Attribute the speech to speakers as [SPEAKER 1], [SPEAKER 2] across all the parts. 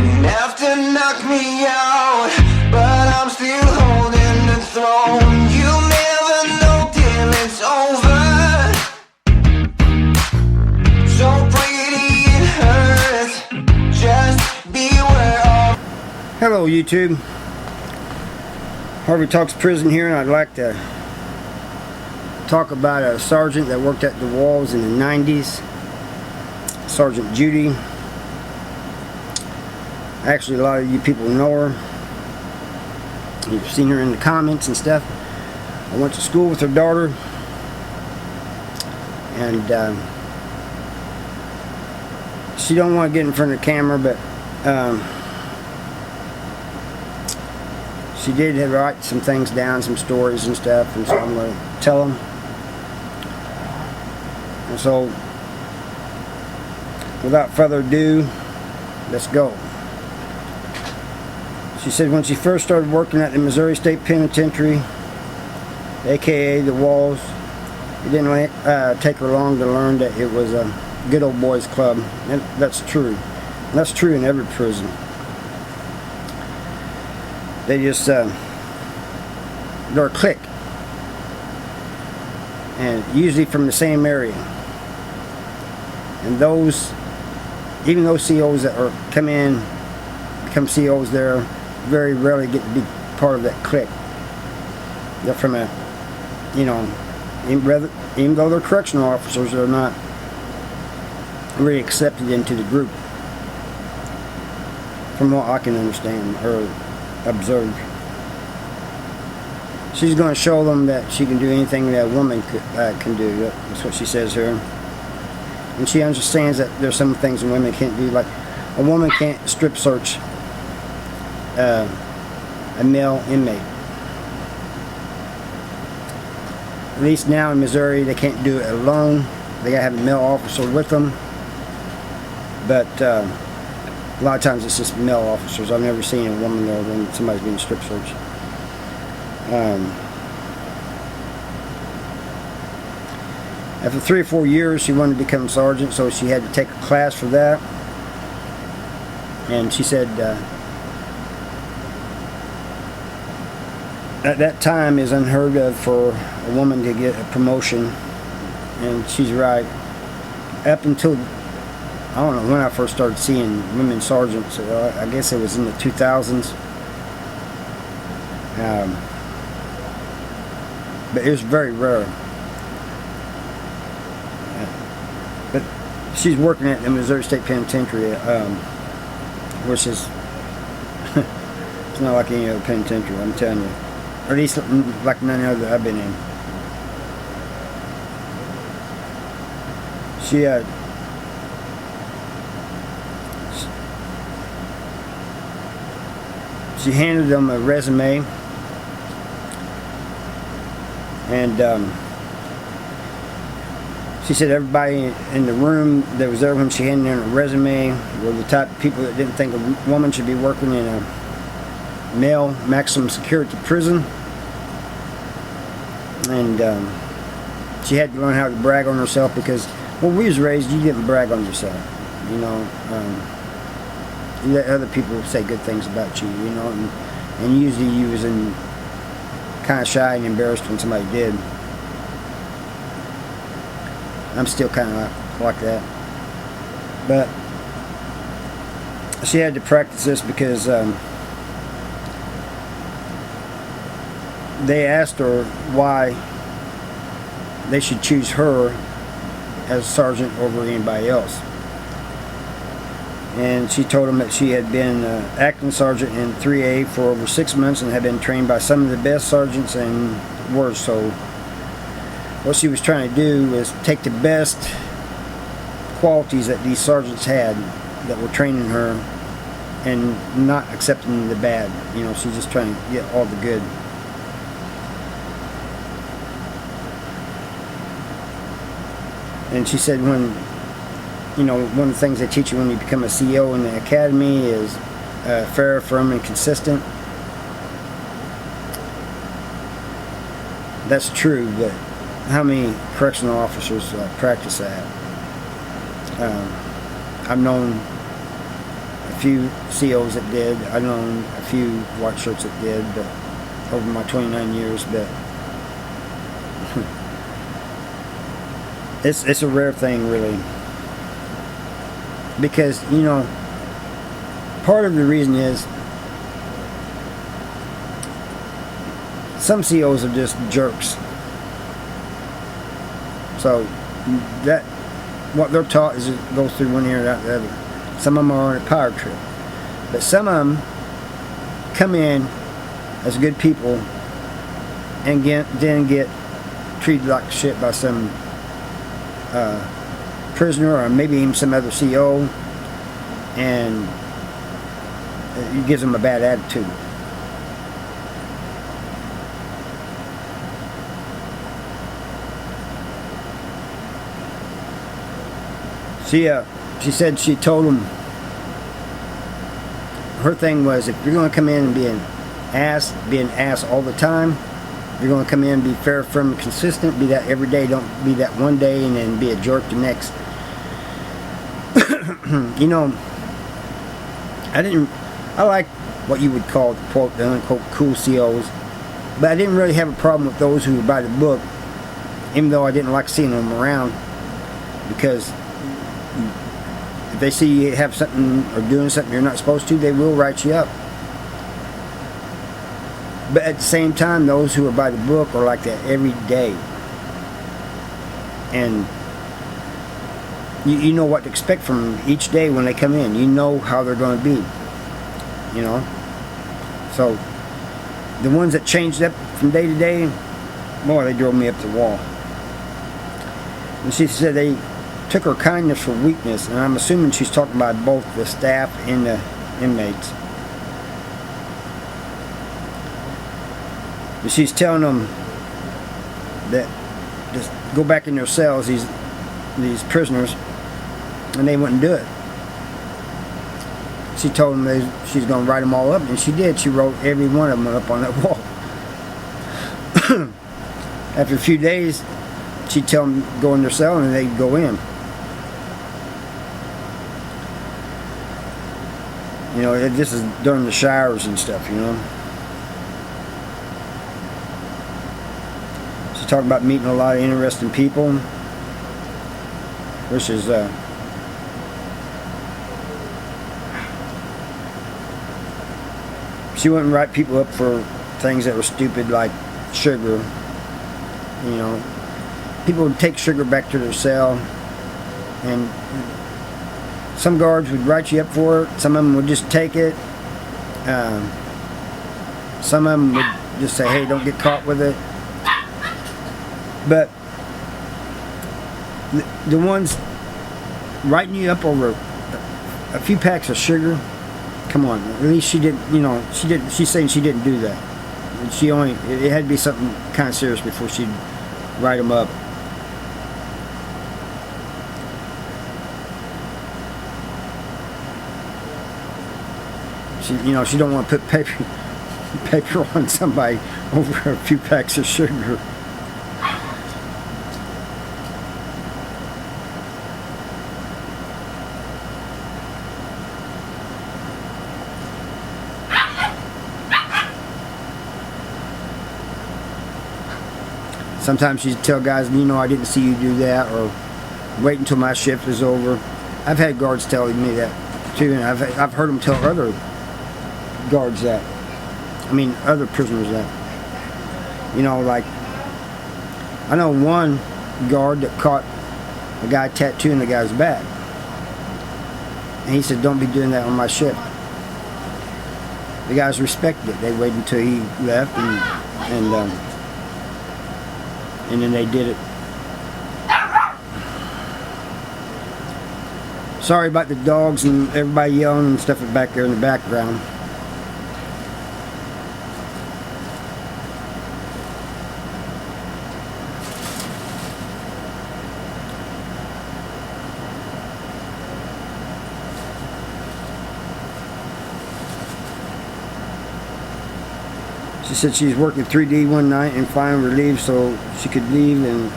[SPEAKER 1] didn't have to knock me out, but I'm still holding the throne. You never know till it's over. So pretty it hurts. Just beware of.
[SPEAKER 2] Hello YouTube. Harvey Talks Prison here, and I'd like to talk about a sergeant that worked at the walls in the 90s. Sergeant Judy. Actually, a lot of you people know her. You've seen her in the comments and stuff. I went to school with her daughter, and she don't want to get in front of the camera, but she did write some things down, some stories and stuff, and so I'm going to tell them. And so, without further ado, let's go. She said when she first started working at the Missouri State Penitentiary, aka the walls, it didn't take her long to learn that it was a good old boys club. And that's true. And that's true in every prison. They just, they're a clique. And usually from the same area. And those, even those COs that come in, become COs there, very rarely get to be part of that clique. They're from a, you know, even though they're correctional officers, they're not really accepted into the group, from what I can understand or observe. She's going to show them that she can do anything that a woman can do. That's what she says here. And she understands that there's some things women can't do, like a woman can't strip search a male inmate. At least now in Missouri they can't do it alone. They gotta have a male officer with them. But a lot of times it's just male officers. I've never seen a woman there when somebody's being strip searched. After 3 or 4 years, she wanted to become a sergeant, so she had to take a class for that. And she said at that time is unheard of for a woman to get a promotion, and she's right. Up until, I don't know when I first started seeing women sergeants, I guess it was in the 2000s. But it was very rare. But she's working at the Missouri State Penitentiary, which is it's not like any other penitentiary, I'm telling you. Or at least like none other I've been in. She handed them a resume, and she said everybody in the room that was there when she handed in a resume were the type of people that didn't think a woman should be working in a male maximum security prison. And she had to learn how to brag on herself, because when we was raised, you didn't brag on yourself. You know, you let other people say good things about you, you know, and usually you was kind of shy and embarrassed when somebody did. I'm still kind of like that. But she had to practice this because they asked her why they should choose her as sergeant over anybody else. And she told them that she had been acting sergeant in 3A for over 6 months and had been trained by some of the best sergeants and worse. So what she was trying to do was take the best qualities that these sergeants had that were training her and not accepting the bad. You know, she's just trying to get all the good. And she said when, you know, one of the things they teach you when you become a CO in the academy is fair, firm, and consistent. That's true, but how many correctional officers practice that? I've known a few COs that did. I've known a few white shirts that did, but over my 29 years, but it's a rare thing, really, because, you know, part of the reason is some COs are just jerks. So that what they're taught is it goes through one ear and out the other. Some of them are on a power trip, but some of them come in as good people and then get treated like shit by some prisoner or maybe even some other CO, and it gives them a bad attitude. She said she told him her thing was, if you're going to come in and be an ass all the time, you're going to come in and be fair, firm, and consistent. Be that every day. Don't be that one day and then be a jerk the next. You know, I like what you would call quote unquote cool COs, but I didn't really have a problem with those who were by the book, even though I didn't like seeing them around, because if they see you have something or doing something you're not supposed to, they will write you up. But at the same time, those who are by the book are like that every day, and you know what to expect from them each day when they come in. You know how they're going to be, you know. So the ones that changed up from day to day, boy, they drove me up the wall. And she said they took her kindness for weakness, and I'm assuming she's talking about both the staff and the inmates. But she's telling them that just go back in their cells, these prisoners, and they wouldn't do it. She told them she's going to write them all up, and she did. She wrote every one of them up on that wall. After a few days, she'd tell them to go in their cell, and they'd go in. You know, this is during the showers and stuff, you know. She talked about meeting a lot of interesting people, which is she wouldn't write people up for things that were stupid, like sugar. You know, people would take sugar back to their cell, and some guards would write you up for it. Some of them would just take it. Some of them would just say, hey, don't get caught with it. But the ones writing you up over a few packs of sugar, come on, at least she didn't, you know, she's saying she didn't do that. It had to be something kind of serious before she'd write them up. She don't want to put paper on somebody over a few packs of sugar. Sometimes she'd tell guys, you know, I didn't see you do that, or wait until my shift is over. I've had guards telling me that too, and I've heard them tell other guards that. I mean, other prisoners that. You know, like, I know one guard that caught a guy tattooing the guy's back, and he said, don't be doing that on my shift. The guys respected it. They waited until he left, and then they did it. Sorry about the dogs and everybody yelling and stuff back there in the background. She said she's working 3D one night and finally relieved so she could leave, and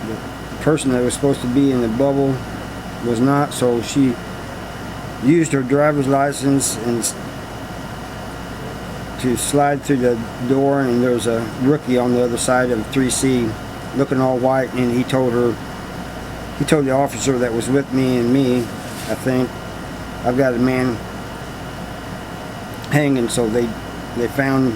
[SPEAKER 2] the person that was supposed to be in the bubble was not, so she used her driver's license and to slide through the door, and there was a rookie on the other side of 3C looking all white, and he told the officer that was with me, I think, I've got a man hanging. So they found,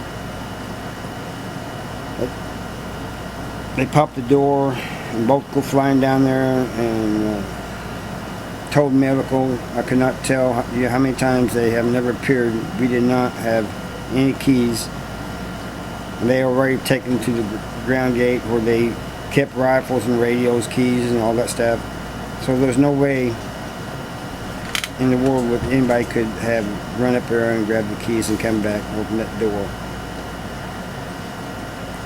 [SPEAKER 2] they popped the door and both go flying down there, and told medical. I could not tell how many times they have never appeared. We did not have any keys. They already taken to the ground gate where they kept rifles and radios, keys, and all that stuff. So there's no way in the world that anybody could have run up there and grabbed the keys and come back and open that door.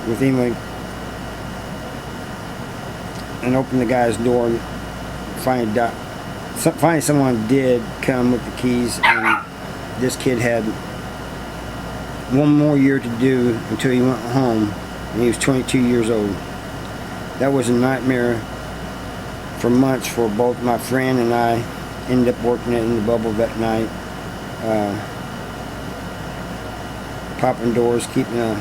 [SPEAKER 2] With anybody and open the guy's door, and finally someone did come with the keys, and this kid had one more year to do until he went home, and he was 22 years old. That was a nightmare for months for both my friend and I. Ended up working in the bubble that night, popping doors, keeping a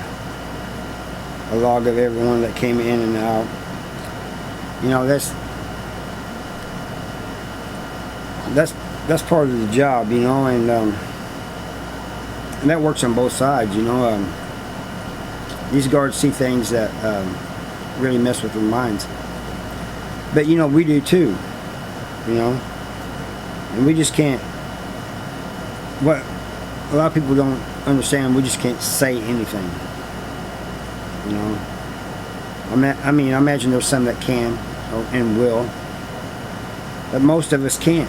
[SPEAKER 2] log of everyone that came in and out. You know, that's part of the job, you know, and that works on both sides, you know. These guards see things that really mess with their minds, but you know, we do too, you know. And we just can't, what a lot of people don't understand, we just can't say anything, you know. I mean, I imagine there's some that can and will, but most of us can't.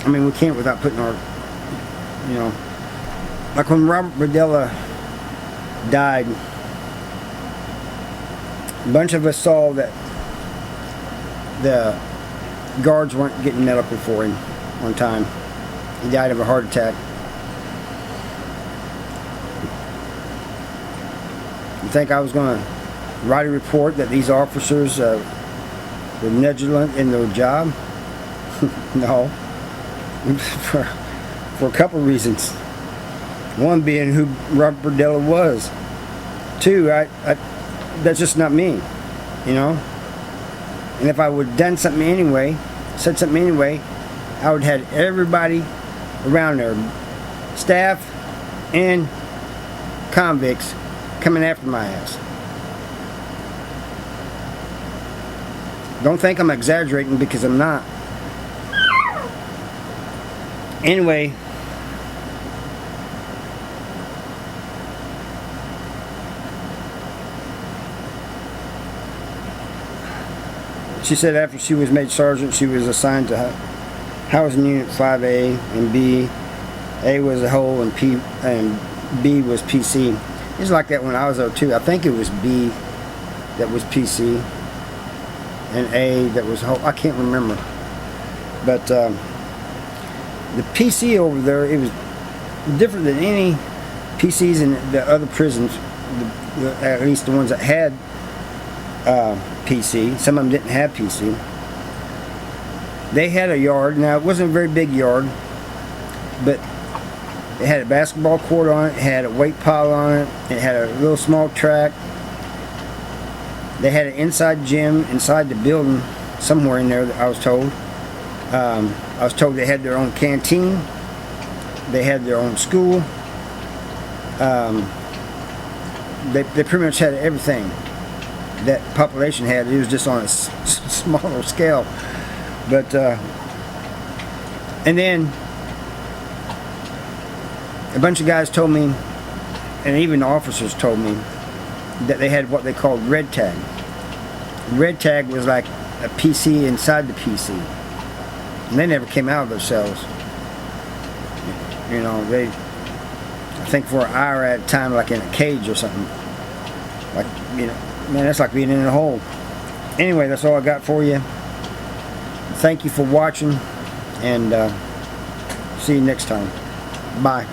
[SPEAKER 2] I mean, we can't without putting our, you know, like when Robert Berdella died, a bunch of us saw that the guards weren't getting medical for him on time. He died of a heart attack. You think I was going to write a report that these officers were negligent in their job? No. for a couple of reasons. One being who Robert Berdella was. Two, that's just not me, you know. And if I would have done something anyway, said something anyway, I would have had everybody around there, staff and convicts, coming after my ass. Don't think I'm exaggerating, because I'm not. Anyway, she said after she was made sergeant, she was assigned to housing unit 5A and B. A was a whole and B was PC. It was like that when I was there too. I think it was B that was PC and A that was whole. I can't remember. But the PC over there, it was different than any PCs in the other prisons, at least the ones that had PC. Some of them didn't have PC. They had a yard. Now, it wasn't a very big yard, but it had a basketball court on it, it had a weight pile on it, it had a little small track. They had an inside gym inside the building somewhere in there, that I was told. I was told they had their own canteen. They had their own school. They pretty much had everything that population had. It was just on a smaller scale. But and then a bunch of guys told me, and even officers told me, that they had what they called red tag. Red tag was like a PC inside the PC, and they never came out of their cells. You know, they, I think for an hour at a time, like in a cage or something. Like, you know, man, that's like being in a hole. Anyway, that's all I got for you. Thank you for watching, and see you next time. Bye.